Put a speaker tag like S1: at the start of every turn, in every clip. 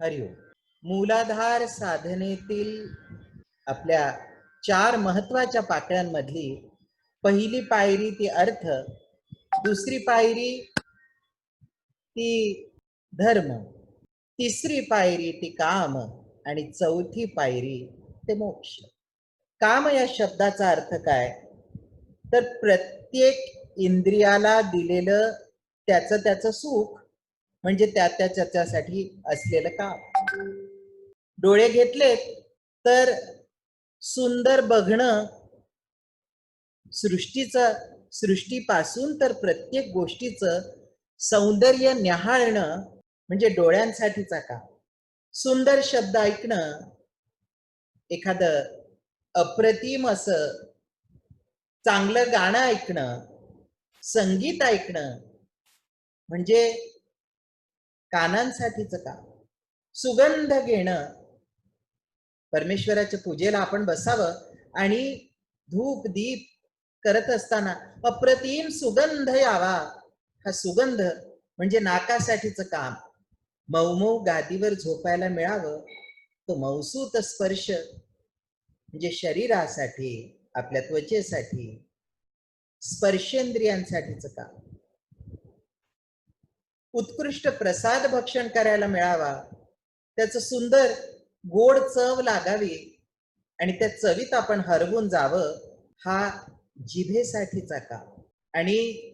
S1: हरिओम. मूलाधार साधनेतील आपल्या 4 महत्वाच्या पाकळ्यांमधली पहिली पायरी ती अर्थ, दुसरी पायरी ती धर्म, तिसरी पायरी ती काम आणि चौथी पायरी ते मोक्ष. काम या शब्दाचा अर्थ काय? तर प्रत्येक इंद्रियाला दिलेलं त्याचं सुख, म्हणजे त्याच्यासाठी असलेलं काम. डोळे घेतलेत तर सुंदर बघणं, सृष्टीपासून तर प्रत्येक गोष्टीचं सौंदर्य न्याहाळणं म्हणजे डोळ्यांसाठीचा काम. सुंदर शब्द ऐकणं, एखादं अप्रतिम असं चांगलं गाणं ऐकणं, संगीत ऐकणं म्हणजे कानांसाठीचं काम. सुगंध घेणं, परमेश्वराच्या पूजेला आपण बसावं आणि धूप दीप करत असताना अप्रतिम सुगंध यावा, हा सुगंध म्हणजे नाकासाठीचं काम. मऊ गादीवर झोपायला मिळावं, तो मौसूत स्पर्श म्हणजे शरीरासाठी, आपल्या त्वचेसाठी, स्पर्शेंद्रियांसाठीचं काम. उत्कृष्ट प्रसाद भक्षण करायला मिळावा, त्याचं सुंदर गोड चव लागावी आणि त्या चवीत आपण हरवून जावं, हा जिभेसाठीचा काम. आणि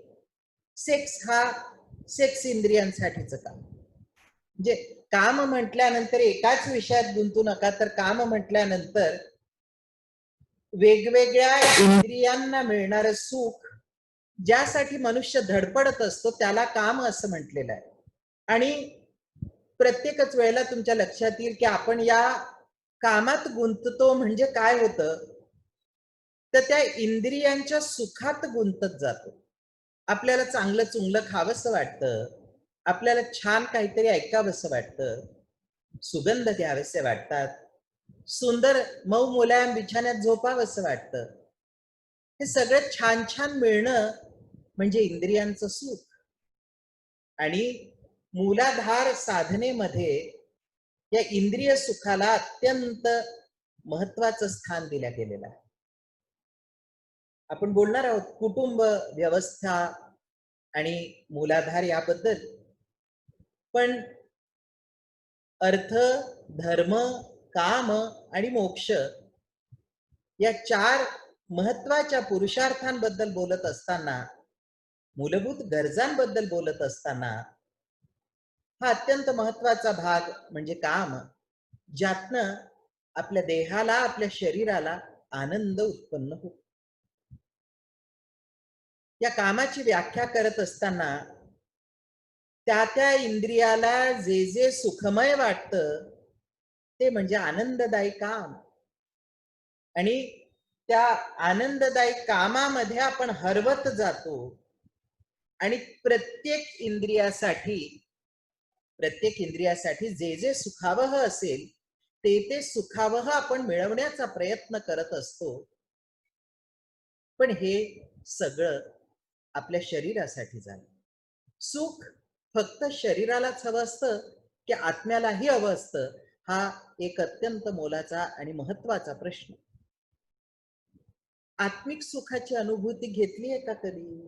S1: सेक्स इंद्रियांसाठीचं काम. म्हणजे काम म्हटल्यानंतर एकाच विषयात गुंतू नका, तर काम म्हटल्यानंतर वेगवेगळ्या इंद्रियांना मिळणारं सुख, ज्यासाठी मनुष्य धडपडत असतो, त्याला काम असं म्हटलेलं आहे. आणि प्रत्येकच वेळेला तुमच्या लक्षात येईल की आपण या कामात गुंततो म्हणजे काय होतं, तर त्या इंद्रियांच्या सुखात गुंतत जातो. आपल्याला चांगलं चुंगलं खावंसं वाटतं, आपल्याला छान काहीतरी ऐकावंसं वाटतं, सुगंध घ्यावेसे वाटतात, सुंदर मऊ मुलायम बिछाण्यात झोपावंसं वाटतं. हे सगळं छान छान मिळणं म्हणजे इंद्रियांचं सुख. आणि मूलाधार साधनेमध्ये या इंद्रिय सुखाला अत्यंत महत्वाचं स्थान दिलं गेलेलं आहे. आपण बोलणार आहोत कुटुंब व्यवस्था आणि मूलाधार याबद्दल. पण अर्थ, धर्म, काम आणि मोक्ष या 4 महत्वाच्या पुरुषार्थांबद्दल बोलत असताना, मूलभूत गरजांबद्दल बोलत असताना, हा अत्यंत महत्वाचा भाग म्हणजे काम, ज्यातनं आपल्या देहाला, आपल्या शरीराला आनंद उत्पन्न होतो. या कामाची व्याख्या करत असताना त्या इंद्रियाला जे जे सुखमय वाटतं ते म्हणजे आनंददायी काम. आणि त्या आनंददायी कामामध्ये आपण हरवत जातो आणि प्रत्येक इंद्रियासाठी जे जे सुखावह असेल ते सुखावह आपण मिळवण्याचा प्रयत्न करत असतो. पण हे सगळं आपल्या शरीरासाठी झालं. सुख फक्त शरीरालाच हवं असतं की आत्म्यालाही हवं असतं, हा एक अत्यंत मोलाचा आणि महत्वाचा प्रश्न. आत्मिक सुखाची अनुभूती घेतली आहे का कधी?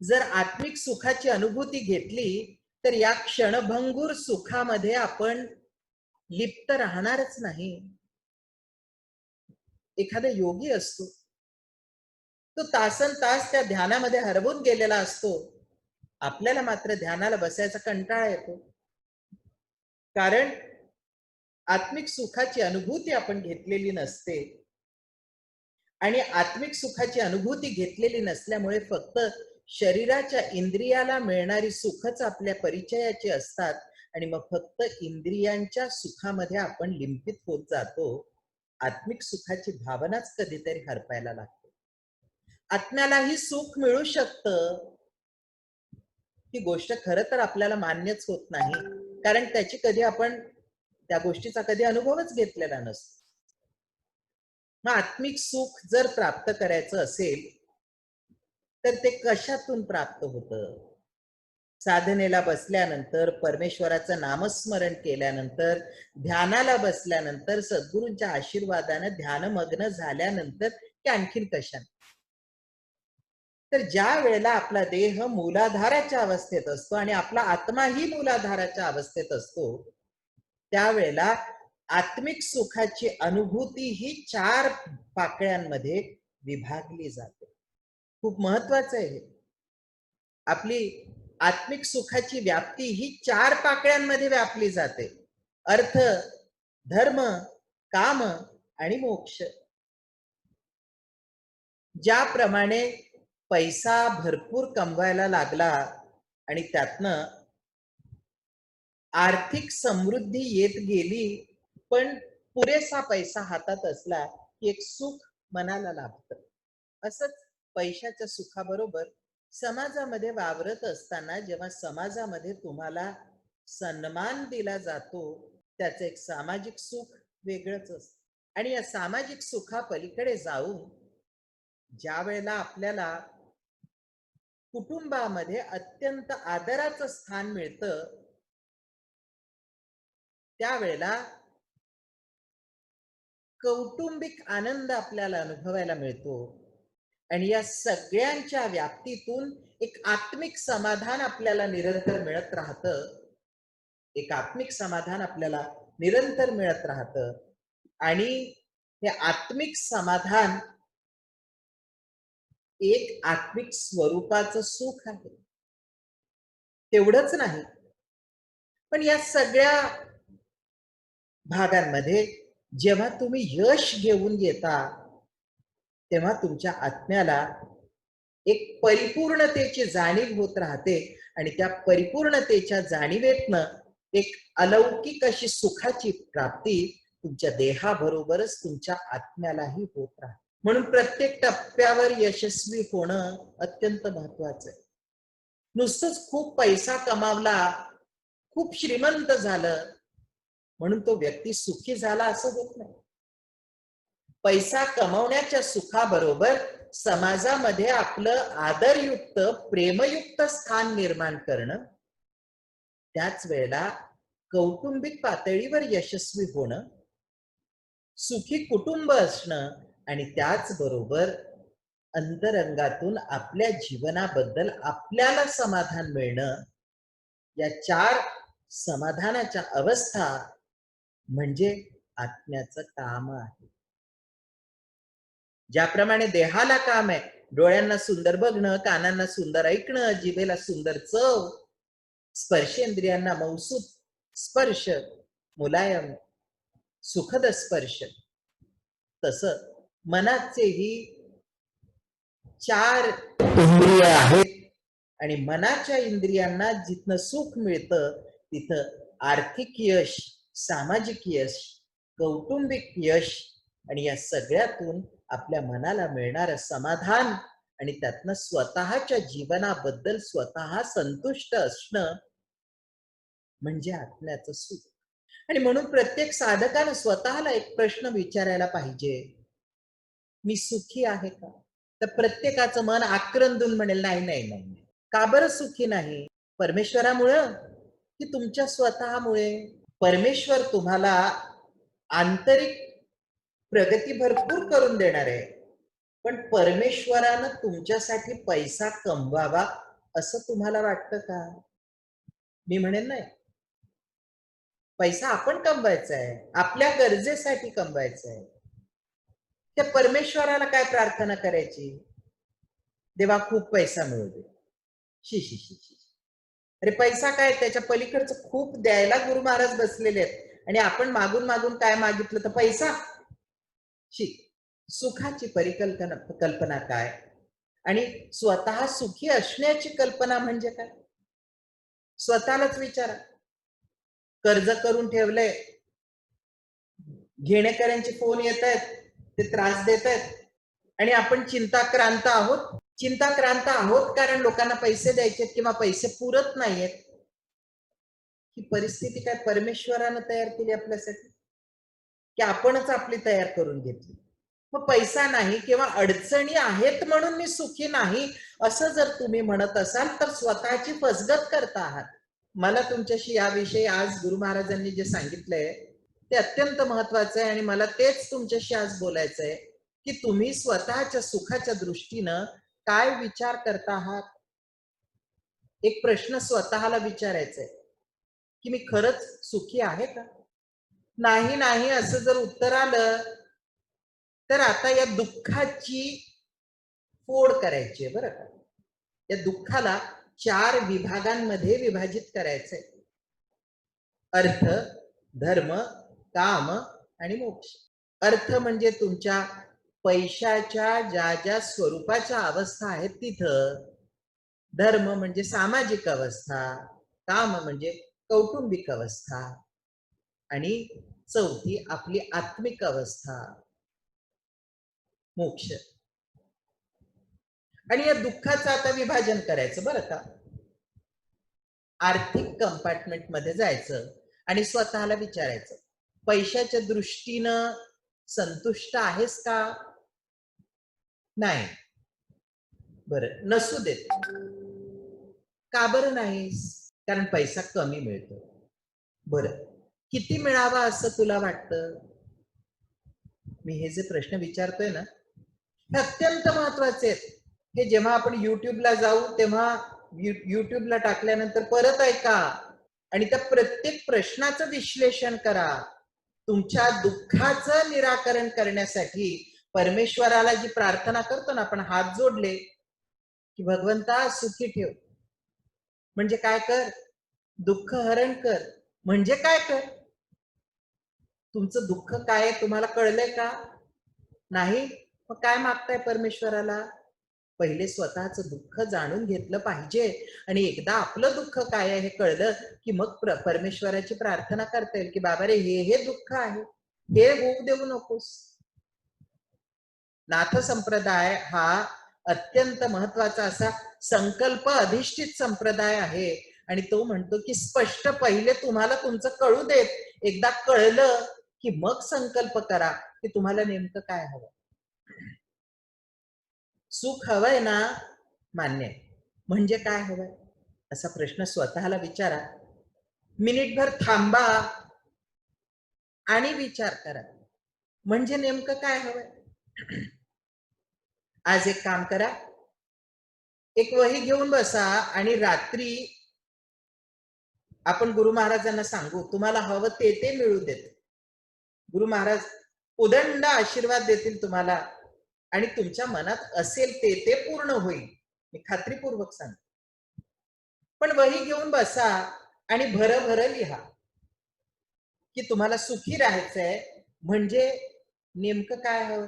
S1: जर आत्मिक सुखाची अनुभूती घेतली तर या क्षणभंगूर सुखामध्ये आपण लिप्त राहणारच नाही. एखादा योगी असतो, तो तासन तास त्या ध्यानामध्ये हरवून गेलेला असतो. आपल्याला मात्र ध्यानाला बसायचा कंटाळा येतो, कारण आत्मिक सुखाची अनुभूती आपण घेतलेली नसते. आणि आत्मिक सुखाची अनुभूती घेतलेली नसल्यामुळे फक्त शरीराच्या इंद्रियाला मिळणारी सुखच आपल्या परिचयाची असतात आणि मग फक्त इंद्रियांच्या सुखामध्ये आपण लिंपित होत जातो. आत्मिक सुखाची भावनाच कधीतरी हरपायला लागते. आत्म्यालाही सुख मिळू शकतं, ही गोष्ट खरं तर आपल्याला मान्यच होत नाही, कारण त्या गोष्टीचा कधी अनुभवच घेतलेला नसतो. मग आत्मिक सुख जर प्राप्त करायचं असेल तर ते कशातून प्राप्त होतं? साधनेला बसल्यानंतर, परमेश्वराचं नामस्मरण केल्यानंतर, ध्यानाला बसल्यानंतर, सद्गुरूंच्या आशीर्वादाने ध्यानमग्न झाल्यानंतर की आणखीन कशा. तर ज्या वेळेला आपला देह मूलाधाराच्या अवस्थेत असतो आणि आपला आत्माही मूलाधाराच्या अवस्थेत असतो, त्यावेळेला आत्मिक सुखाची अनुभूती ही 4 पाकळ्यांमध्ये विभागली जाते. खूप महत्वाचं आहे हे. आपली आत्मिक सुखाची व्याप्ती ही 4 पाकळ्यांमध्ये व्यापली जाते. अर्थ, धर्म, काम आणि मोक्ष. ज्याप्रमाणे पैसा भरपूर कमवायला लागला आणि त्यातनं आर्थिक समृद्धी येत गेली, पण पुरेसा पैसा हातात असला की एक सुख मनाला लाभतं. असंच पैशाच्या सुखाबरोबर समाजामध्ये वावरत असताना जेव्हा समाजामध्ये तुम्हाला सन्मान दिला जातो, त्याचं एक सामाजिक सुख वेगळंच असतं. आणि या सामाजिक सुखापलीकडे जाऊन ज्या वेळेला आपल्याला कुटुंबामध्ये अत्यंत आदराचं स्थान मिळतं, त्यावेळेला कौटुंबिक आनंद आपल्याला अनुभवायला मिळतो आणि या सगळ्यांच्या व्याप्तीतून एक आत्मिक समाधान आपल्याला निरंतर मिळत राहतं. एक आत्मिक समाधान आपल्याला निरंतर मिळत राहतं आणि हे आत्मिक समाधान एक आत्मिक स्वरूपाचं सुख आहे. तेवढंच नाही, पण या सगळ्या भागांमध्ये जेव्हा तुम्ही यश घेऊन येता, तेव्हा तुमच्या आत्म्याला एक परिपूर्णतेची जाणीव होत राहते आणि त्या परिपूर्णतेच्या जाणीवेतनं एक अलौकिक अशी सुखाची प्राप्ती तुमच्या देहाबरोबरच तुमच्या आत्म्यालाही होत राहते. म्हणून प्रत्येक टप्प्यावर यशस्वी होणं अत्यंत महत्वाचं आहे. नुसतंच खूप पैसा कमावला, खूप श्रीमंत झालं म्हणून तो व्यक्ती सुखी झाला असं होत नाही. पैसा कमवण्याच्या सुखाबरोबर समाजामध्ये आपलं आदरयुक्त, प्रेमयुक्त स्थान निर्माण करणं, त्याच वेळेला कौटुंबिक पातळीवर यशस्वी होणं, सुखी कुटुंब असणं आणि त्याचबरोबर अंतरंगातून आपल्या जीवनाबद्दल आपल्याला समाधान मिळणं, या 4 समाधानाच्या अवस्था म्हणजे आत्म्याचं काम आहे. ज्याप्रमाणे देहाला काम आहे, डोळ्यांना सुंदर बघणं, कानांना सुंदर ऐकणं, जिभेला सुंदर चव, स्पर्शेंद्रियांना मौसूद स्पर्श, मुलायम सुखद स्पर्श, तसं मनाचेही 4 इंद्रिय आहेत आणि मनाच्या इंद्रियांना जिथनं सुख मिळतं तिथं आर्थिक यश, सामाजिक यश, कौटुंबिक यश आणि या सगळ्यातून आपल्या मनाला मिळणारं समाधान आणि त्यातनं स्वतःच्या जीवनाबद्दल स्वतः संतुष्ट असणं म्हणजे आत्म्याचं सुख. आणि म्हणून प्रत्येक साधकानं स्वतःला एक प्रश्न विचारायला पाहिजे, मी सुखी आहे का? तर प्रत्येकाचं मन आक्रंदून म्हणेल नाही नाही नाही. का बरं सुखी नाही? परमेश्वरामुळं की तुमच्या स्वतःमुळे? परमेश्वर तुम्हाला आंतरिक प्रगती भरपूर करून देणार आहे, पण परमेश्वरानं तुमच्यासाठी पैसा कमवावा असं तुम्हाला वाटतं का? मी म्हणेन नाही. पैसा आपण कमवायचा आहे, आपल्या गरजेसाठी कमवायचा आहे. त्या परमेश्वराला काय प्रार्थना करायची? देवा खूप पैसा मिळू दे. शी शी शी शी. अरे पैसा काय, त्याच्या पलीकडचं खूप द्यायला गुरु महाराज बसलेले आहेत आणि आपण मागून मागून काय मागितलं तर पैसा. शी. सुखाची कल्पना काय आणि स्वतः सुखी असण्याची कल्पना म्हणजे काय? स्वतःलाच विचारा. कर्ज करून ठेवलंय, घेणेकऱ्यांचे फोन येत आहेत, ते त्रास देत आहेत आणि आपण चिंताक्रांत आहोत. चिंताक्रांत आहोत कारण लोकांना पैसे द्यायचे किंवा पैसे पुरत नाहीयेत. ही परिस्थिती काय परमेश्वरानं तयार केली आपल्यासाठी की आपणच आपली तयार करून घेतली? मग पैसा नाही किंवा अडचणी आहेत म्हणून मी सुखी नाही असं जर तुम्ही म्हणत असाल तर स्वतःची फसगत करता आहात. मला तुमच्याशी याविषयी आज गुरु महाराजांनी जे सांगितलंय ते अत्यंत महत्वाचं आहे आणि मला तेच तुमच्याशी आज बोलायचं आहे की तुम्ही स्वतःच्या सुखाच्या दृष्टीनं काय विचार करता आहात. एक प्रश्न स्वतःला विचारायचा आहे की मी खरंच सुखी आहे का. नाही नाही असं जर उत्तर आलं तर आता या दुःखाची फोड करायची आहे बरं का. या दुःखाला 4 विभागांमध्ये विभाजित करायचंय. अर्थ, धर्म, काम आणि मोक्ष. अर्थ म्हणजे तुमच्या पैशाच्या ज्या ज्या स्वरूपाच्या अवस्था आहेत तिथं. धर्म म्हणजे सामाजिक अवस्था, काम म्हणजे कौटुंबिक अवस्था आणि चौथी आपली आत्मिक अवस्था मोक्ष. आणि या दुःखाचं आता विभाजन करायचं बरं का. आर्थिक कंपार्टमेंट मध्ये जायचं आणि स्वतःला विचारायचं पैशाच्या दृष्टीनं संतुष्ट आहेस का. नाही. बरं नसू देत. का बरं नाहीस. कारण पैसा कमी मिळतो. बरं किती मिळावा असं तुला वाटतं. मी हे जे प्रश्न विचारतोय ना हे अत्यंत महत्वाचे आहेत. हे जेव्हा आपण युट्यूबला जाऊ तेव्हा युट्यूबला टाकल्यानंतर परत ऐका आणि त्या प्रत्येक प्रश्नाचं विश्लेषण करा. तुमच्या दुःखाचं निराकरण करण्यासाठी परमेश्वराला जी प्रार्थना करतो ना आपण हात जोडले की भगवंता सुखी ठेव. म्हणजे काय कर. दुःख हरण कर. म्हणजे काय कर. तुमचं दुःख काय आहे तुम्हाला कळलंय का. नाही. मग काय मागताय परमेश्वराला. पहिले स्वतःचं दुःख जाणून घेतलं पाहिजे आणि एकदा आपलं दुःख काय आहे हे कळलं की मग परमेश्वराची प्रार्थना करता येईल की बाबा रे हे दुःख आहे हे होऊ देऊ नकोस. नाथ संप्रदाय हा अत्यंत महत्वाचा असा संकल्प अधिष्ठित संप्रदाय आहे आणि तो म्हणतो की स्पष्ट पहिले तुम्हाला तुमचं कळू देत. एकदा कळलं की मग संकल्प करा की तुम्हाला नेमकं काय हवं. सुख हवंय ना. मान्य. म्हणजे काय हवंय असा प्रश्न स्वतःला विचारा. मिनिटभर थांबा आणि विचार करा. म्हणजे नेमकं काय हवंय. आज एक काम करा. एक वही घेऊन बसा आणि रात्री आपण गुरु महाराजांना सांगू तुम्हाला हवं ते मिळू देत. गुरु महाराज उदंड आशीर्वाद देतील तुम्हाला आणि तुमच्या मनात असेल ते पूर्ण होईल. मी खात्रीपूर्वक सांगतो. पण वही घेऊन बसा आणि भरभर लिहा की तुम्हाला सुखी राहायचंय. म्हणजे नेमकं काय हवं.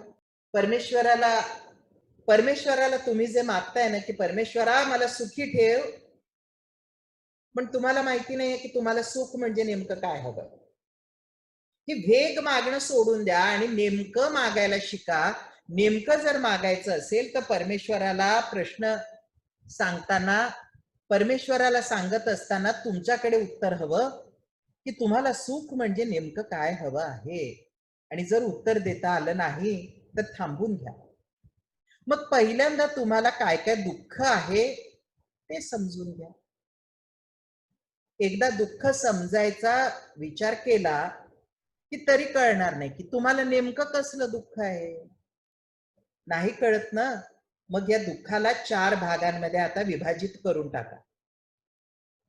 S1: परमेश्वराला तुम्ही जे मागताय ना की परमेश्वरा मला सुखी ठेव पण तुम्हाला माहिती नाहीये की तुम्हाला सुख म्हणजे नेमकं काय हवं. ही वेग मागणं सोडून द्या आणि नेमकं मागायला शिका. नेमकं जर मागायचं असेल तर परमेश्वराला प्रश्न सांगताना परमेश्वराला सांगत असताना तुमच्याकडे उत्तर हवं की तुम्हाला सुख म्हणजे नेमकं काय हवं आहे. आणि जर उत्तर देता आलं नाही तर थांबून घ्या. मग पहिल्यांदा तुम्हाला काय काय दुःख आहे ते समजून घ्या. एकदा दुःख समजायचा विचार केला की तरी कळणार नाही की तुम्हाला नेमकं कसलं दुःख आहे. नाही कळत ना. मग या दुःखाला 4 भागांमध्ये आता विभाजित करून टाका.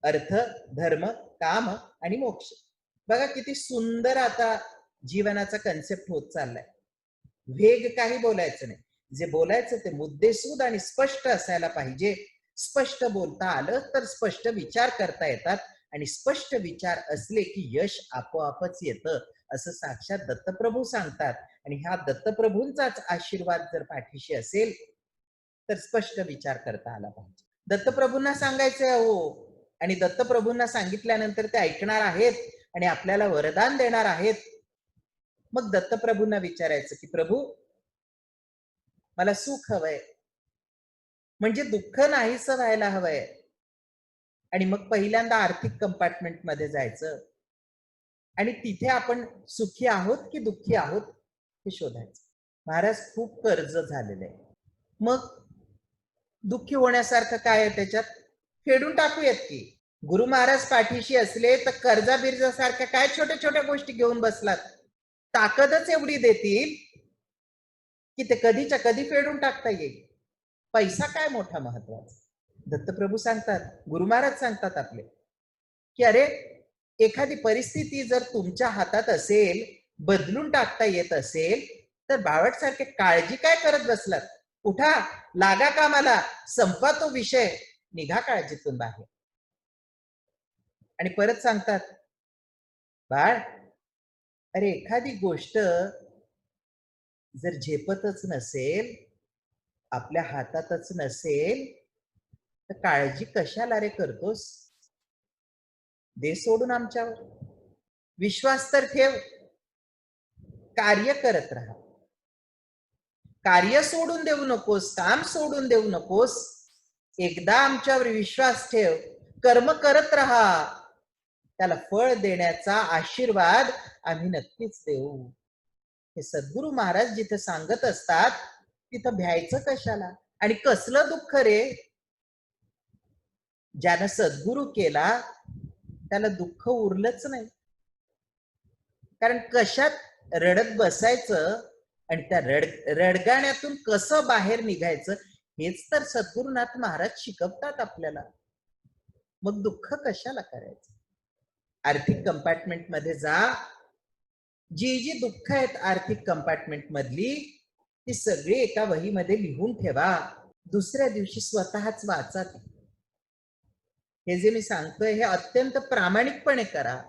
S1: अर्थ, धर्म, काम आणि मोक्ष. बघा किती सुंदर आता जीवनाचा कन्सेप्ट होत चाललाय. वेग काही बोलायचं नाही. जे बोलायचं ते मुद्देसूद आणि स्पष्ट असायला पाहिजे. स्पष्ट बोलता आलं तर स्पष्ट विचार करता येतात आणि स्पष्ट विचार असले की यश आपोआपच येतं असं साक्षात दत्तप्रभू सांगतात. आणि ह्या दत्तप्रभूंचाच आशीर्वाद जर पाठीशी असेल तर स्पष्ट विचार करता आला पाहिजे. दत्तप्रभूंना सांगायचंय हो आणि दत्तप्रभूंना सांगितल्यानंतर ते ऐकणार आहेत आणि आपल्याला वरदान देणार आहेत. मग दत्तप्रभूंना विचारायचं की प्रभू मला सुख हवंय. म्हणजे दुःख नाहीसं व्हायला हवंय. आणि मग पहिल्यांदा आर्थिक कंपार्टमेंट मध्ये जायचं आणि तिथे आपण सुखी आहोत की दुःखी आहोत हे शोधायचं. महाराज खूप कर्ज झालेलं आहे. मग दुःखी होण्यासारखं काय आहे त्याच्यात? फेडून टाकूयात की. गुरु महाराज पाठीशी असले तर कर्जा बिर्जासारख्या काय छोट्या छोट्या गोष्टी घेऊन बसलात? ताकदच एवढी देतील की ते कधीच्या कधी फेडून टाकता येईल. पैसा काय मोठा महत्वाचा? दत्तप्रभू सांगतात, गुरु महाराज सांगतात आपले, की अरे एखादी परिस्थिती जर तुमच्या हातात असेल, बदलून टाकता येत असेल, तर बावटसारखे काळजी काय करत बसलात? उठा, लागा कामाला, संपवा तो विषय, निघा काळजीतून बाहेर. आणि परत सांगतात, बाळ, अरे एखादी गोष्ट जर झेपतच नसेल, आपल्या हातातच नसेल, तर काळजी कशाला रे करतोस? दे सोडून आमच्यावर, विश्वास तर ठेव, कार्य करत राहा. कार्य सोडून देऊ नकोस, काम सोडून देऊ नकोस. एकदा आमच्यावर विश्वास ठेव, कर्म करत राहा, त्याला फळ देण्याचा आशीर्वाद आम्ही नक्कीच देऊ. हे सद्गुरु महाराज जिथे सांगत असतात तिथं भ्यायचं कशाला? आणि कसलं दुःख रे? ज्यानं सद्गुरु केला त्याला दुःख उरलंच नाही. कारण कशात रडत बसायचं आणि त्या रडगाण्यातून कसं बाहेर निघायचं हेच तर सद्गुरुनाथ महाराज शिकवतात आपल्याला. मग दुःख कशाला करायचं? आर्थिक कंपार्टमेंट मध्ये जा, जी जी दुःख आहेत आर्थिक कंपार्टमेंट मधली ती सगळी एका वहीमध्ये लिहून ठेवा. दुसऱ्या दिवशी स्वतःच वाचा. हे जे मी सांगतोय हे अत्यंत प्रामाणिकपणे करा.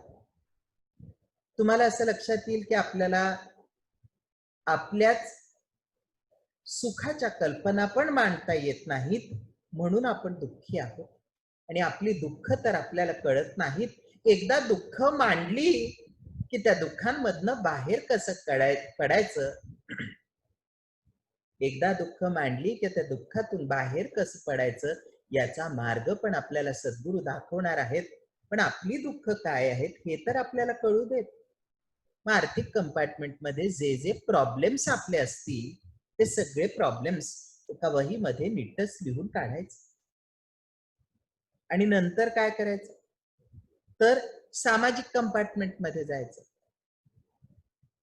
S1: तुम्हाला असं लक्षात येईल की आपल्याला आपल्याच सुखाच्या कल्पना पण मांडता येत नाहीत, म्हणून आपण दुःखी आहोत. आणि आपली दुःख तर आपल्याला कळत नाहीत. एकदा दुःख मांडली की त्या दुःखांमधनं बाहेर कसं पडायचं, एकदा दुःख मांडली की त्या दुःखातून बाहेर कसं पडायचं याचा मार्ग पण आपल्याला सद्गुरू दाखवणार आहेत. पण आपली दुःख काय आहेत हे तर आपल्याला कळू देत. मग आर्थिक कंपार्टमेंट मध्ये जे जे प्रॉब्लेम्स आपले असतील ते सगळे प्रॉब्लेम्स एका वहीमध्ये नीटच लिहून काढायचे. आणि नंतर काय करायचं तर सामाजिक कंपार्टमेंट मध्ये जायचं.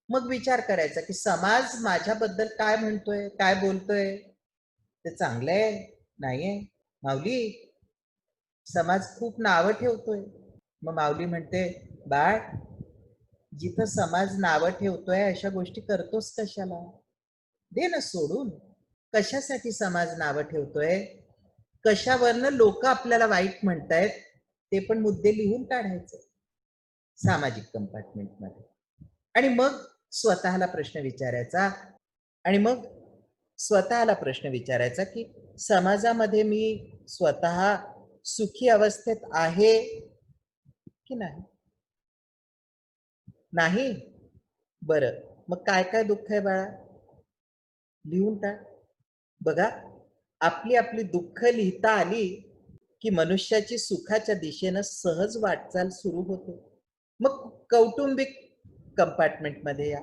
S1: मग विचार करायचा की समाज माझ्याबद्दल काय म्हणतोय, काय बोलतोय, ते चांगलं आहे नाहीये? माऊली, समाज खूप नावं ठेवतोय. मग माऊली म्हणते, बाळ, जिथं समाज नावं ठेवतोय अशा गोष्टी करतोस कशाला? दे ना सोडून. कशासाठी समाज नावं ठेवतोय, कशावरनं लोक आपल्याला वाईट म्हणतायत ते पण मुद्दे लिहून काढायचे सामाजिक कंपार्टमेंट मध्ये. आणि मग स्वतःला प्रश्न विचारायचा, आणि मग स्वतःला प्रश्न विचारायचा की समाजामध्ये मी स्वतः सुखी अवस्थेत आहे की नाही? नाही? बरं, मग काय काय दुःख आहे बाळा? लिहून टाक. बघा, आपली आपली दुःख लिहिता आली की मनुष्याची सुखाच्या दिशेनं सहज वाटचाल सुरू होते. मग कौटुंबिक कंपार्टमेंट मध्ये या.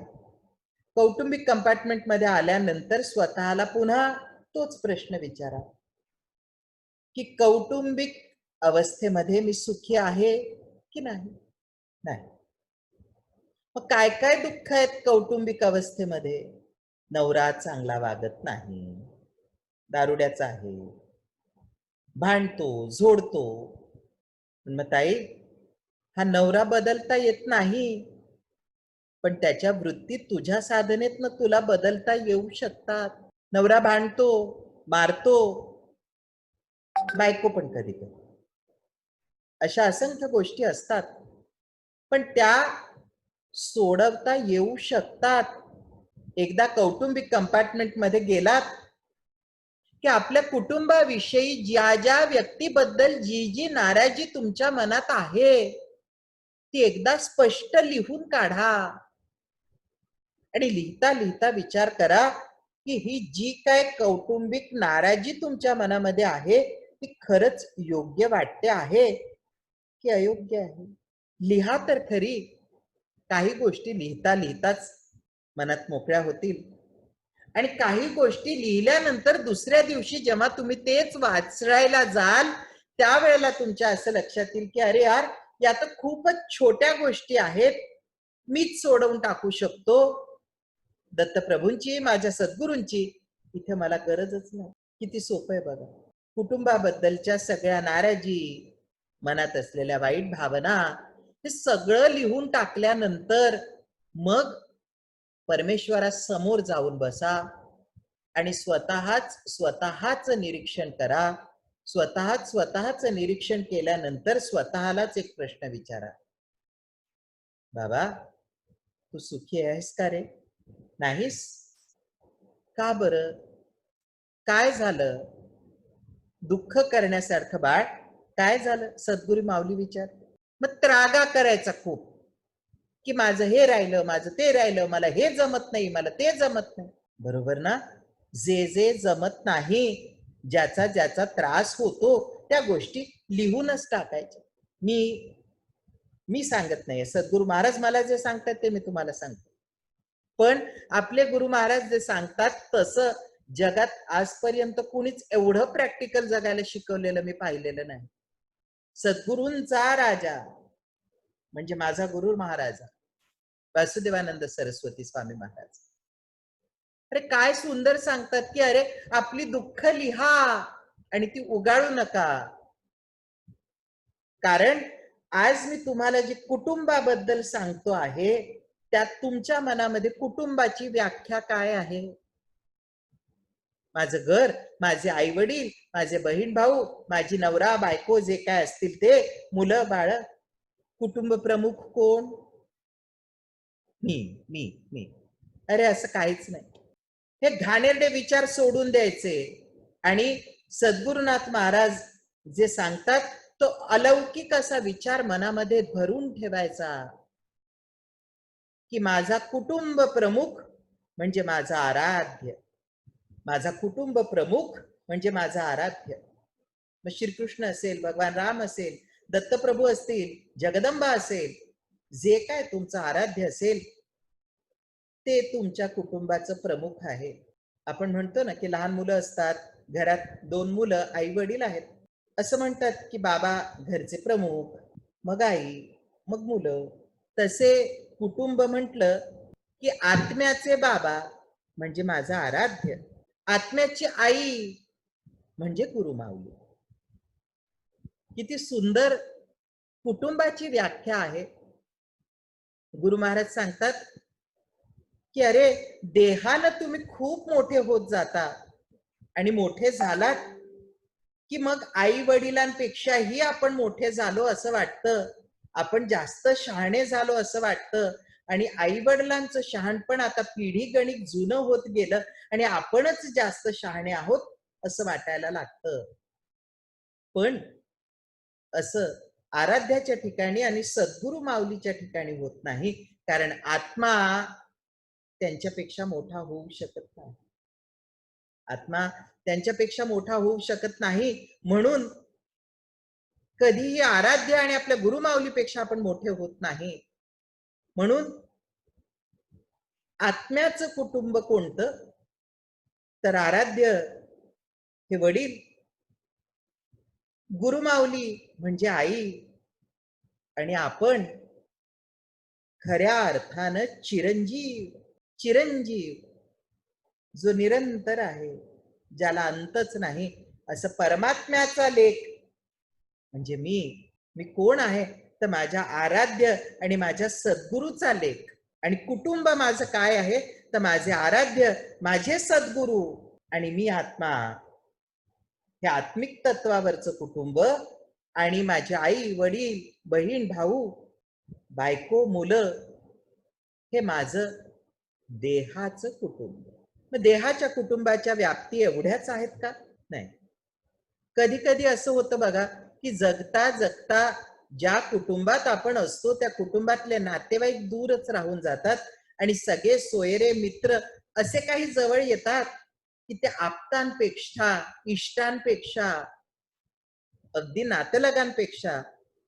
S1: कौटुंबिक कंपार्टमेंट मध्ये आल्यानंतर स्वतःला पुन्हा तोच प्रश्न विचारा की कौटुंबिक अवस्थेमध्ये मी सुखी आहे की नाही? नाही. मग काय काय दुःख आहेत कौटुंबिक अवस्थेमध्ये? नवरा चांगला वागत नाही, दारुड्याचा आहे, भांडतो, झोडतो. मग ताई, हा नवरा बदलता येत नाही, पण त्याच्या वृत्तीत तुझ्या साधनेतनं तुला बदलता येऊ शकतात. नवरा भांडतो, मारतो, बायको पण कधी कधी, अशा असंख्य गोष्टी असतात, पण त्या सोडवता येऊ शकतात. एकदा कौटुंबिक कंपार्टमेंट मध्ये गेलात की आपल्या कुटुंबाविषयी ज्या ज्या व्यक्तीबद्दल जी जी नाराजी तुमच्या मनात आहे ती एकदा स्पष्ट लिहून काढा. आणि लिहिता लिहिता विचार करा की ही जी काय कौटुंबिक नाराजी तुमच्या मनामध्ये आहे ती खरंच योग्य वाटते आहे की अयोग्य आहे? लिहा तर खरी. काही गोष्टी लिहिता लिहिताच मनात मोकळ्या होतील. आणि काही गोष्टी लिहिल्यानंतर दुसऱ्या दिवशी जेव्हा तुम्ही तेच वाचायला जाल त्यावेळेला तुमच्या असं लक्षात येईल की अरे यार, या तर खूपच छोट्या गोष्टी आहेत, मीच सोडवून टाकू शकतो. दत्तप्रभूंची, माझ्या सद्गुरूंची इथे मला गरजच नाही. किती सोपं आहे बघा. कुटुंबाबद्दलच्या सगळ्या नाराजी, मनात असलेल्या वाईट भावना, हे सगळं लिहून टाकल्यानंतर मग परमेश्वरासमोर जाऊन बसा आणि स्वतःच निरीक्षण करा. स्वतःच निरीक्षण केल्यानंतर स्वतःलाच एक प्रश्न विचारा, बाबा तू सुखी आहेस का रे? नाहीस? का बरं? काय झालं? दुःख करण्यासारखं बाळ काय झालं? सद्गुरू माऊली विचार. मग त्रागा करायचा खूप, की माझं हे राहिलं, माझं ते राहिलं, मला हे जमत नाही, मला ते जमत नाही. बरोबर ना? जे जे जमत नाही, ज्याचा ज्याचा त्रास होतो, त्या गोष्टी लिहूनच टाकायच्या. मी मी सांगत नाही, सद्गुरू महाराज मला जे सांगतात ते मी तुम्हाला सांगतो. पण आपले गुरु महाराज जे सांगतात तसं जगात आजपर्यंत कुणीच एवढं प्रॅक्टिकल जगायला शिकवलेलं मी पाहिलेलं नाही. सद्गुरूंचा राजा म्हणजे माझा गुरु महाराज वासुदेवानंद सरस्वती स्वामी महाराज. अरे काय सुंदर सांगतात की अरे आपली दुःख लिहा आणि ती उगाळू नका. कारण आज मी तुम्हाला जे कुटुंबाबद्दल सांगतो आहे त्यात तुमच्या मनामध्ये कुटुंबाची व्याख्या काय आहे? माझं घर, माझे आई वडील, माझे बहीण भाऊ, माझी नवरा बायको जे काय असतील ते, मुलं बाळ. कुटुंब प्रमुख कोण? मी मी मी अरे असं काहीच नाही. हे घाणेरडे विचार सोडून द्यायचे आणि सद्गुरुनाथ महाराज जे सांगतात तो अलौकिक असा विचार मनामध्ये भरून ठेवायचा की माझा कुटुंब प्रमुख म्हणजे माझा आराध्य. माझा कुटुंब प्रमुख म्हणजे माझा आराध्य. मग श्रीकृष्ण असेल, भगवान राम असेल, दत्तप्रभू असतील, जगदंबा असेल, जे काय तुमचं आराध्य असेल ते तुमच्या कुटुंबाचं प्रमुख आहे. आपण म्हणतो ना की लहान मुलं असतात, घरात 2 मुलं, आई वडील आहेत. असं म्हणतात की बाबा घरचे प्रमुख, मग आई, मग मुलं. तसे कुटुंब म्हटलं की आत्म्याचे बाबा म्हणजे माझा आराध्य, आत्म्याची आई म्हणजे गुरुमाऊली. किती सुंदर कुटुंबाची व्याख्या आहे. गुरु महाराज सांगतात की अरे देहानं तुम्ही खूप मोठे होत जाता आणि मोठे झालात की मग आई वडिलांपेक्षाही आपण मोठे झालो असं वाटतं, आपण जास्त शहाणे झालो असं वाटतं आणि आई वडिलांचं शहाणपण आता पिढी गणित जुनं होत गेलं आणि आपणच जास्त शहाणे आहोत असं वाटायला लागतं. पण असं आराध्याच्या ठिकाणी आणि सद्गुरु माऊलीच्या ठिकाणी होत नाही, कारण आत्मा त्यांच्यापेक्षा मोठा होऊ शकत नाही. आत्मा त्यांच्यापेक्षा मोठा होऊ शकत नाही, म्हणून कधीही आराध्य आणि आपल्या गुरुमाऊलीपेक्षा आपण मोठे होत नाही. म्हणून आत्म्याचं कुटुंब कोणतं? तर आराध्य हे वडील, गुरुमाऊली म्हणजे आई आणि आपण खऱ्या अर्थानं चिरंजीव. चिरंजीव जो निरंतर आहे, ज्याला अंतच नाही, असं परमात्म्याचा लेख म्हणजे मी कोण आहे? तर माझ्या आराध्य आणि माझ्या सद्गुरूचा लेख. आणि कुटुंब माझं काय आहे? तर माझे आराध्य, माझे सद्गुरू आणि मी आत्मा. हे आत्मिक तत्वावरचं कुटुंब आणि माझी आई वडील, बहीण भाऊ, बायको, मुलं हे माझं देहाचं कुटुंब. मग देहाच्या कुटुंबाच्या व्याप्ती एवढ्याच आहेत का? नाही. कधी कधी असं होतं बघा की जगता जगता ज्या कुटुंबात आपण असतो त्या कुटुंबातले नातेवाईक दूरच राहून जातात आणि सगळे सोयरे मित्र असे काही जवळ येतात की ते आप्तांपेक्षा, इष्टांपेक्षा, अगदी नातलगांपेक्षा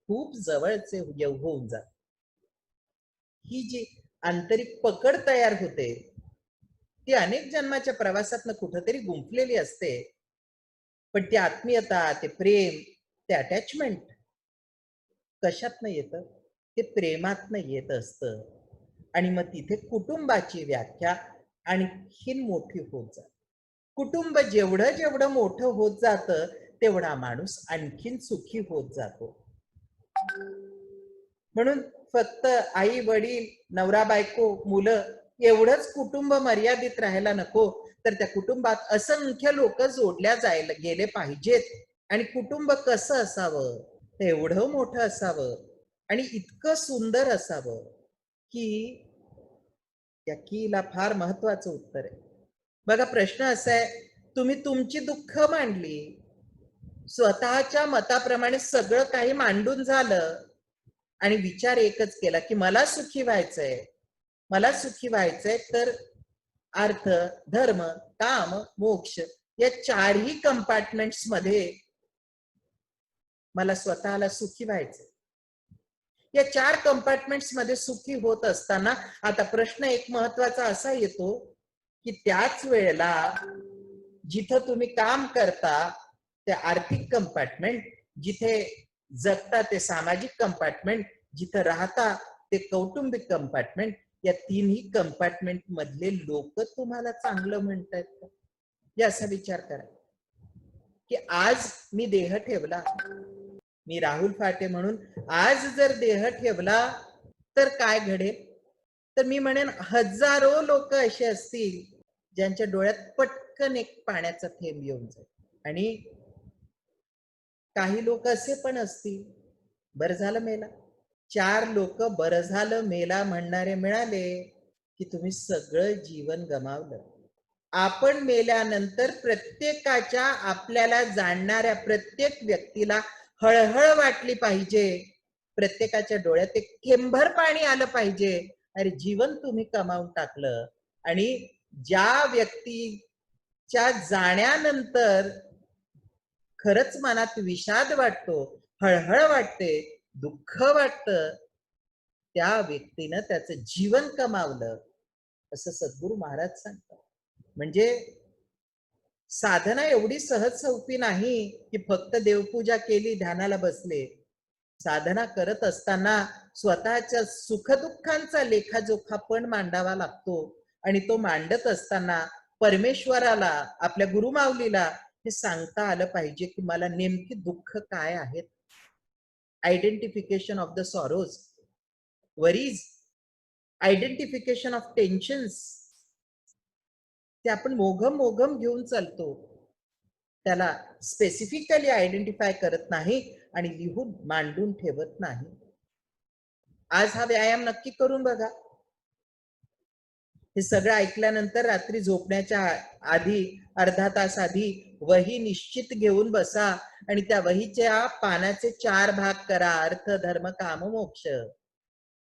S1: खूप जवळचे होऊन जातात. ही जी आंतरिक पकड तयार होते ती अनेक जन्माच्या प्रवासातनं कुठंतरी गुंफलेली असते. पण ती आत्मीयता, ते प्रेम, ते अटॅचमेंट कशातनं येतं? ते प्रेमातनं येत असतं. आणि मग तिथे कुटुंबाची व्याख्या आणखीन मोठी होत जाते. कुटुंब जेवढं जेवढं मोठं होत जातं तेवढा माणूस आणखीन सुखी होत जातो. म्हणून फक्त आई वडील, नवरा बायको, मुलं एवढंच कुटुंब मर्यादित राहायला नको, तर त्या कुटुंबात असंख्य लोक जोडल्या जायला गेले पाहिजेत. आणि कुटुंब कसं असावं? एवढं मोठं असावं आणि इतकं सुंदर असावं की त्या कीला फार महत्वाचं उत्तर आहे. बघा, प्रश्न असा आहे, तुम्ही तुमची दुःख मांडली, स्वतःच्या मताप्रमाणे सगळं काही मांडून झालं आणि विचार एकच केला की मला सुखी व्हायचंय, मला सुखी व्हायचंय, तर अर्थ, धर्म, काम, मोक्ष या चारही कंपार्टमेंट्स मध्ये मला स्वतःला सुखी व्हायचंय. या 4 कंपार्टमेंट्स मध्ये सुखी होत असताना आता प्रश्न एक महत्वाचा असा येतो की त्याच वेळेला जिथं तुम्ही काम करता ते आर्थिक कंपार्टमेंट, जिथे जगता ते सामाजिक कंपार्टमेंट, जिथं राहता ते कौटुंबिक कंपार्टमेंट, या तिन्ही कंपार्टमेंट मधले लोक तुम्हाला चांगलं म्हणतात का? याचा विचार करा की आज मी देह ठेवला, मी राहुल फाटे म्हणून आज जर देह ठेवला तर काय घडेल? तर मी म्हणेन हजारो लोक असे असतील ज्यांच्या डोळ्यात पटकन एक पाण्याचा थेंब येऊन जाईल. आणि काही लोक असे पण असतील, बरं झालं मेला. 4 लोक बरं झालं मेला म्हणणारे मिळाले की तुम्ही सगळं जीवन गमावलं. आपण मेल्यानंतर प्रत्येकाच्या, आपल्याला जाणणाऱ्या प्रत्येक व्यक्तीला हळहळ वाटली पाहिजे, प्रत्येकाच्या डोळ्यात एक थेंबभर पाणी आलं पाहिजे, अरे जीवन तुम्ही कमावून टाकलं. आणि ज्या व्यक्तीच्या जाण्यानंतर खरंच मनात विषाद वाटतो, हळहळ वाटते, दुःख वाटतं, त्या व्यक्तीनं त्याचं जीवन कमावलं असं सद्गुरू महाराज सांगतात. म्हणजे साधना एवढी सहज सोपी नाही की फक्त देवपूजा केली, ध्यानाला बसले. साधना करत असताना स्वतःच्या सुखदुःखांचा लेखाजोखा पण मांडावा लागतो. आणि तो मांडत असताना परमेश्वराला, आपल्या गुरुमाऊलीला हे सांगता आलं पाहिजे की मला नेमकी दुःख काय आहेत. Identification of the sorrows, worries, identification of tensions, ते आपण मोघम मोघम घेऊन चालतो, त्याला स्पेसिफिकली आयडेंटिफाय करत नाही आणि लिहून मांडून ठेवत नाही. आज हा व्यायाम नक्की करून बघा. हे सगळं ऐकल्यानंतर रात्री झोपण्याच्या आधी, अर्धा तास आधी वही निश्चित घेऊन बसा आणि त्या वहीच्या पानाचे 4 भाग करा. अर्थ, धर्म, काम, मोक्ष.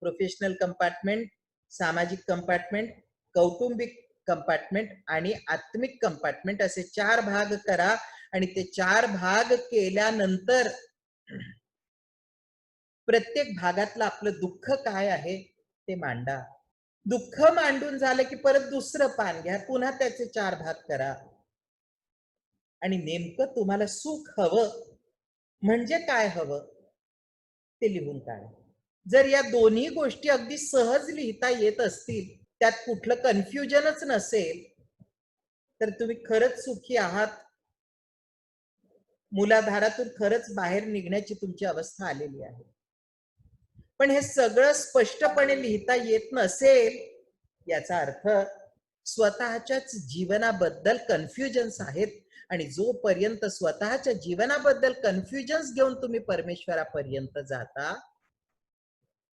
S1: प्रोफेशनल कंपार्टमेंट, सामाजिक कंपार्टमेंट, कौटुंबिक कंपार्टमेंट आणि आत्मिक कंपार्टमेंट असे 4 भाग करा. आणि ते 4 भाग केल्यानंतर प्रत्येक भागातलं आपलं दुःख काय आहे ते मांडा. दुःख मांडून झालं की परत दुसरं पान घ्या, पुन्हा त्याचे 4 भाग करा. आणि नेमकं तुम्हाला सुख हवं म्हणजे काय हवं ते लिहून काढा. जर या दोन्ही गोष्टी अगदी सहज लिहिता येत असतील, त्यात कुठलं कन्फ्युजनच नसेल, तर तुम्ही खरंच सुखी आहात. मुलाधारातून खरंच बाहेर निघण्याची तुमची अवस्था आलेली आहे. पण हे सगळं स्पष्टपणे लिहिता येत नसेल, याचा अर्थ स्वतःच्याच जीवनाबद्दल कन्फ्युजन्स आहेत. आणि जोपर्यंत स्वतःच्या जीवनाबद्दल कन्फ्युजन्स घेऊन तुम्ही परमेश्वरापर्यंत जाता,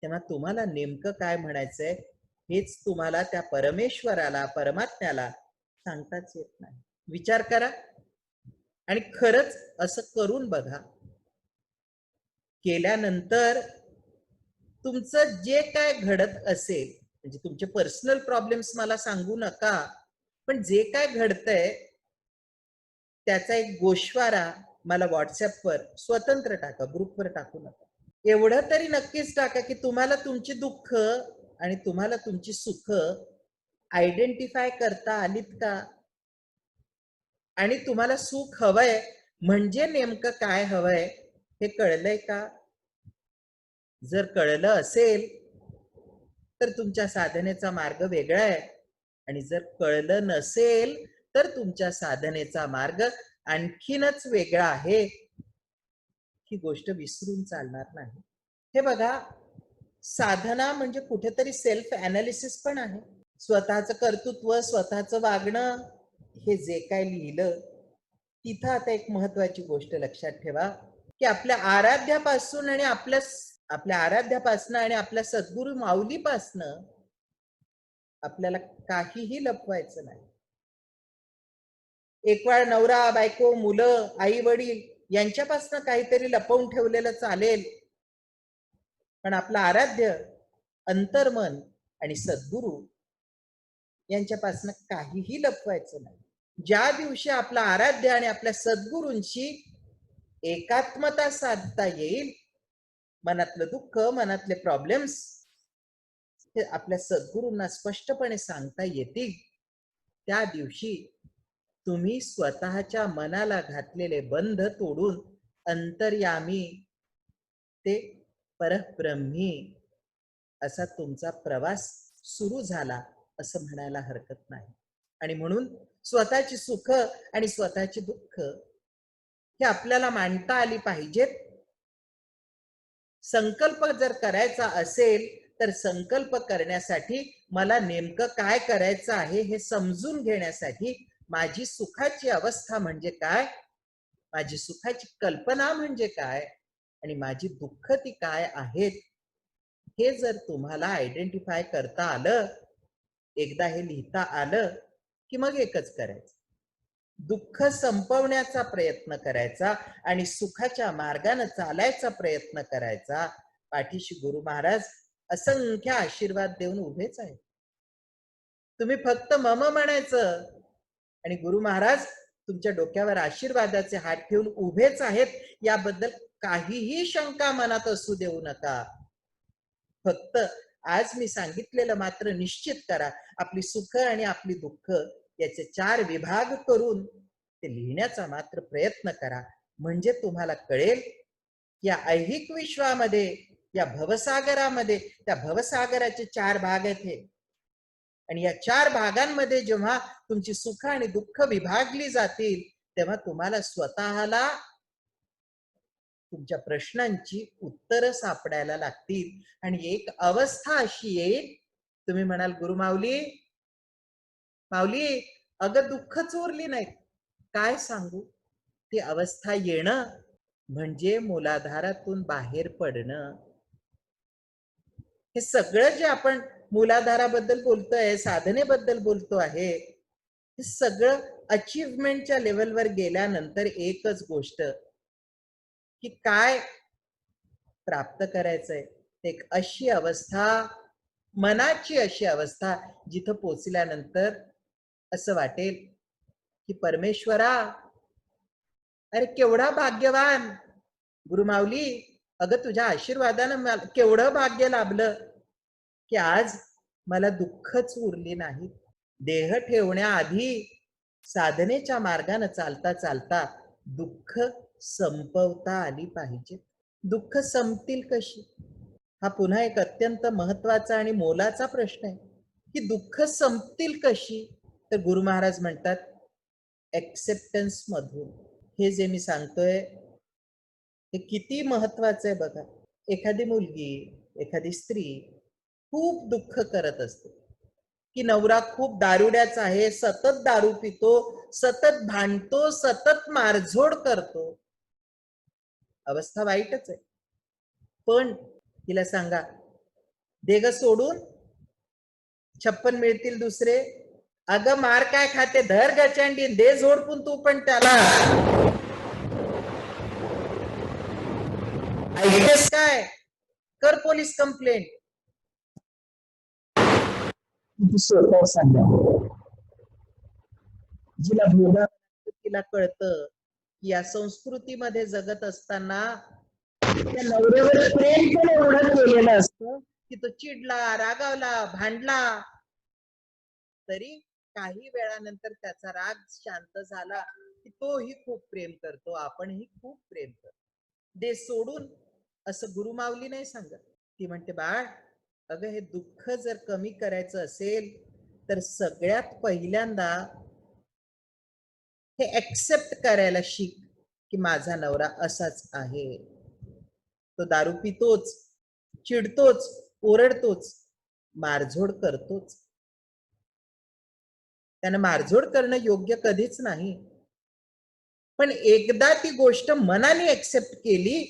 S1: तेव्हा तुम्हाला नेमकं काय म्हणायचंय हेच तुम्हाला त्या परमेश्वराला, परमात्म्याला सांगताच येत नाही. विचार करा आणि खरंच असं करून बघा. केल्यानंतर तुमचं जे काय घडत असेल, म्हणजे तुमचे पर्सनल प्रॉब्लेम्स मला सांगू नका, पण जे काय घडतंय त्याचा एक गोषवारा मला व्हॉट्सअपवर स्वतंत्र टाका, ग्रुपवर टाकू नका. एवढं तरी नक्कीच टाका की तुम्हाला तुमची दुःख आणि तुम्हाला तुमची सुख आयडेंटिफाय करता आलीत का? आणि तुम्हाला सुख हवंय म्हणजे नेमकं काय हवंय हे कळलंय का? जर कळलं असेल तर तुमच्या साधनेचा मार्ग वेगळा आहे, आणि जर कळलं नसेल तर तुमच्या साधनेचा मार्ग आणखीनच वेगळा आहे. ही गोष्ट विसरून चालणार नाही. हे बघा, साधना म्हणजे कुठेतरी सेल्फ अनालिसिस पण आहे. स्वतःचं कर्तृत्व, स्वतःचं वागणं, हे जे काय लिहिलं तिथं आता एक महत्वाची गोष्ट लक्षात ठेवा, की आपल्या आराध्यापासून आणि आपल्या आराध्यापासून आणि आपल्या सद्गुरू माऊलीपासनं आपल्याला काहीही लपवायचं नाही. एक वेळ नवरा बायको मुलं आई वडील यांच्यापासून काहीतरी लपवून ठेवलेलं चालेल, पण आपलं आराध्य अंतर्मन आणि सद्गुरू यांच्यापासून काहीही लपवायचं नाही. ज्या दिवशी आपला आराध्य आणि आपल्या सद्गुरूंची एकात्मता साधता येईल, मनातलं दुःख, मनातले प्रॉब्लेम्स हे आपल्या सद्गुरूंना स्पष्टपणे सांगता येतील, त्या दिवशी तुम्ही स्वतःच्या मनाला घातलेले बंध तोडून अंतर्यामी ते परब्रह्मी असा तुमचा प्रवास सुरू झाला असं म्हणायला हरकत नाही. आणि म्हणून स्वतःची सुख आणि स्वतःची दुःख हे आपल्याला मांडता आली पाहिजेत. संकल्प जर करायचा असेल तर संकल्प करण्यासाठी मला नेमकं काय करायचं आहे हे समजून घेण्यासाठी माझी सुखाची अवस्था म्हणजे काय, माझी सुखाची कल्पना म्हणजे काय, आणि माझी दुःख ती काय आहेत, हे जर तुम्हाला आयडेंटिफाय करता आलं, एकदा हे लिहिता आलं, की मग एकच करायचं, दुःख संपवण्याचा प्रयत्न करायचा आणि सुखाच्या मार्गाने चालायचा प्रयत्न करायचा. पाठीशी गुरु महाराज असंख्य आशीर्वाद देऊन उभेच आहेत. तुम्ही फक्त मम म्हणायचं आणि गुरु महाराज तुमच्या डोक्यावर आशीर्वादाचे हात ठेवून उभेच आहेत, याबद्दल काहीही शंका मनात असू देऊ नका. फक्त आज मी सांगितलेलं मात्र निश्चित करा. आपली सुख आणि आपली दुःख याचे 4 विभाग करून ते लिहिण्याचा मात्र प्रयत्न करा. म्हणजे तुम्हाला कळेल या ऐहिक विश्वामध्ये, या भवसागरामध्ये, त्या भवसागराचे 4 भाग आहेत. आणि या 4 भागांमध्ये जेव्हा तुमची सुख आणि दुःख विभागली जातील, तेव्हा तुम्हाला स्वतःला तुमच्या प्रश्नांची उत्तरं सापडायला लागतील. आणि एक अवस्था अशी येईल, तुम्ही म्हणाल गुरु माऊली माऊली अगं दुःखच उरली नाहीत. काय सांगू? ती अवस्था येणं म्हणजे मूलाधारातून बाहेर पडणं. हे सगळं जे आपण मूलाधाराबद्दल बोलतोय, साधनेबद्दल बोलतो आहे, हे सगळं अचीवमेंटच्या लेवलवर गेल्यानंतर एकच गोष्ट, की काय प्राप्त करायचंय, एक अशी अवस्था, मनाची अशी अवस्था जिथं पोचल्यानंतर असं वाटेल की परमेश्वरा अरे केवढा भाग्यवान, गुरुमाऊली अगं तुझ्या आशीर्वादानं केवढं भाग्य लाभलं की आज मला दुःखच उरली नाही. देह ठेवण्याआधी साधनेच्या मार्गाने चालता चालता दुःख संपवता आली पाहिजे. दुःख संपतील कशी, हा पुन्हा एक अत्यंत महत्वाचा आणि मोलाचा प्रश्न आहे, की दुःख संपतील कशी. तर गुरु महाराज म्हणतात एक्सेप्टन्स मधून. हे जे मी सांगतोय हे किती महत्वाचं आहे बघा. एखादी मुलगी, एखादी स्त्री खूप दुःख करत असते की नवरा खूप दारुड्याचा आहे, सतत दारू पितो, सतत भांडतो, सतत मारझोड करतो. अवस्था वाईटच आहे. पण तिला सांगा दे ग सोडून, 56 मिळतील दुसरे. अगं मार काय खाते, धर गचंडी दे झोडपून तू पण त्याला. ऐकतेस काय, कर पोलीस कंप्लेंट. जिला भोगा तिला कळतं की या संस्कृतीमध्ये जगत असताना त्या नवऱ्यावर प्रेम पण एवढं केलेलं असतं की तो चिडला, रागावला, भांडला तरी काही वेळानंतर त्याचा राग शांत झाला की तोही खूप प्रेम करतो, आपणही खूप प्रेम करतो. दे सोडून असं गुरुमाऊली नाही सांगत. ती म्हणते, बाळ अगं हे दुःख जर कमी करायचं असेल तर सगळ्यात पहिल्यांदा हे एक्सेप्ट करायला शिक की माझा नवरा असाच आहे. तो दारू पितोच, चिडतोच, ओरडतोच, मारझोड करतोच. त्यानं मारझोड करणं योग्य कधीच नाही. पण एकदा ती गोष्ट मनाने एक्सेप्ट केली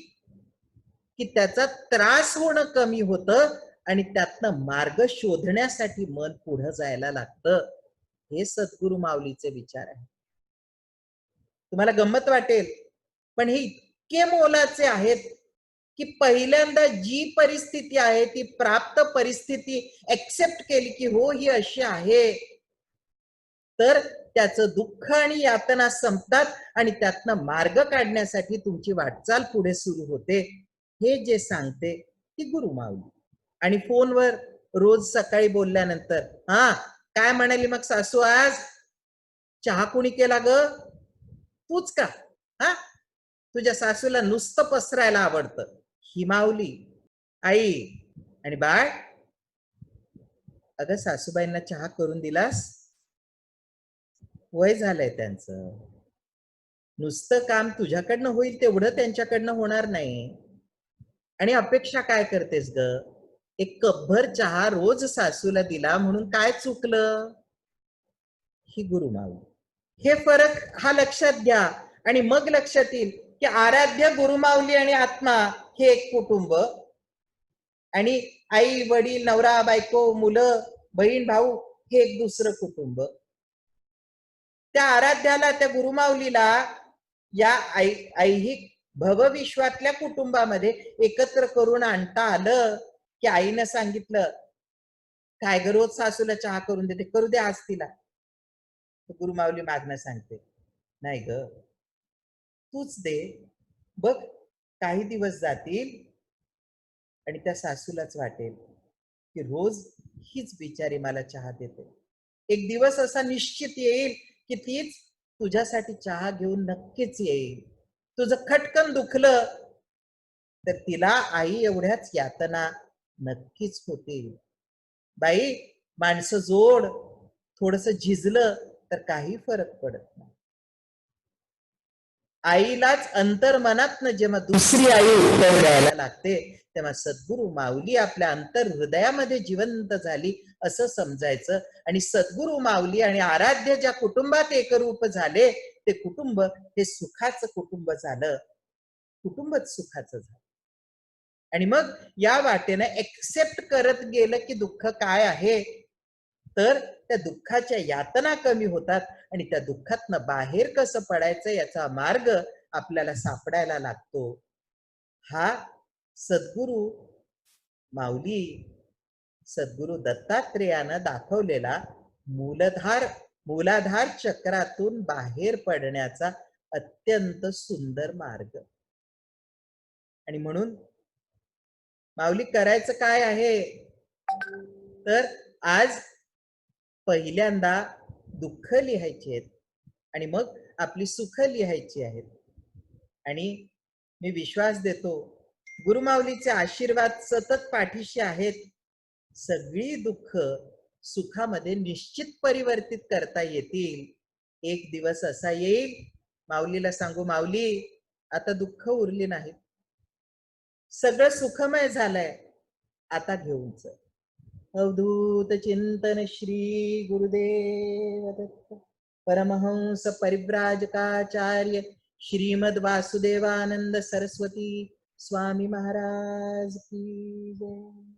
S1: की त्याचा त्रास होणं कमी होतं आणि त्यातनं मार्ग शोधण्यासाठी मन पुढे जायला लागतं. हे सद्गुरु माऊलीचे विचार आहे. तुम्हाला गंमत वाटेल पण हे इतके मोलाचे आहेत की पहिल्यांदा जी परिस्थिती आहे ती प्राप्त परिस्थिती एक्सेप्ट केली की हो ही अशी आहे, तर त्याचं दुःख आणि यातना संपतात आणि त्यातनं मार्ग काढण्यासाठी तुमची वाटचाल पुढे सुरू होते. हे जे सांगते ती गुरुमाऊली. आणि फोनवर रोज सकाळी बोलल्यानंतर, हा काय म्हणाली मग सासू आज? चहा कुणी केला ग? तूच का? हा, तुझ्या सासूला नुसतं पसरायला आवडतं. ही माऊली. आई आणि बाळ, अगं सासूबाईंना चहा करून दिलास? वय झालंय त्यांचं, नुसतं काम तुझ्याकडनं होईल तेवढं त्यांच्याकडनं होणार नाही. आणि अपेक्षा काय करतेस ग? एक कपभर चहा रोज सासूला दिला म्हणून काय चुकलं? ही गुरुमाऊली. हे फरक हा लक्षात घ्या आणि मग लक्षात येईल की आराध्य गुरुमाऊली आणि आत्मा हे एक कुटुंब आणि आई वडील नवरा बायको मुलं बहीण भाऊ हे एक दुसरं कुटुंब. त्या आराध्याला त्या गुरुमाऊलीला या ऐहिक भवविश्वातल्या कुटुंबामध्ये एकत्र करून आणता आलं की आईनं सांगितलं, काय ग रोज सासूला चहा करून देते, करू दे आज तिला. गुरुमाऊली मागणं सांगते, नाही ग तूच दे, बघ काही दिवस जातील आणि त्या सासूलाच वाटेल की रोज हीच बिचारी मला चहा देते. एक दिवस असा निश्चित येईल की तीच तुझ्यासाठी चहा घेऊन नक्कीच येईल. तुझं खटकन दुखलं तर तिला आई एवढ्याच यातना नक्कीच होतील. बाई माणसं जोड, थोडस झिजलं तर काही फरक पडत नाही. आईलाच अंतर्मनातनं जेव्हा दुसरी आई उत्तर द्यायला लागते तेव्हा सद्गुरु माऊली आपल्या अंतर हृदयामध्ये जिवंत झाली असं समजायचं. आणि सद्गुरु माऊली आणि आराध्य ज्या कुटुंबात एकरूप झाले ते कुटुंब हे सुखाचं कुटुंब झालं, कुटुंबच सुखाचं झालं. आणि मग या वाटेनं एक्सेप्ट करत गेलं की दुःख काय आहे, तर त्या दुःखाच्या यातना कमी होतात आणि त्या दुःखातनं बाहेर कसं पडायचं याचा मार्ग आपल्याला सापडायला लागतो. हा सद्गुरु माऊली सद्गुरु दत्तात्रेयानं दाखवलेला मूलाधार चक्रातून बाहेर पडण्याचा अत्यंत सुंदर मार्ग. आणि म्हणून माऊली करायचं काय आहे, तर आज पहिल्यांदा दुःख लिहायची आहेत आणि मग आपली सुख लिहायची आहेत. आणि मी विश्वास देतो गुरुमाऊलीचे आशीर्वाद सतत पाठीशी आहेत. सगळी दुःख सुखामध्ये निश्चित परिवर्तित करता येतील. एक दिवस असा येईल माऊलीला सांगू, माऊली आता दुःख उरली नाही, सगळं सुखमय झालंय, आता घेऊन चल. अवधूत चिंतन श्री गुरुदेव दत्त परमहंस परिव्राजकाचार्य श्रीमद वासुदेवानंद सरस्वती स्वामी महाराज की जय.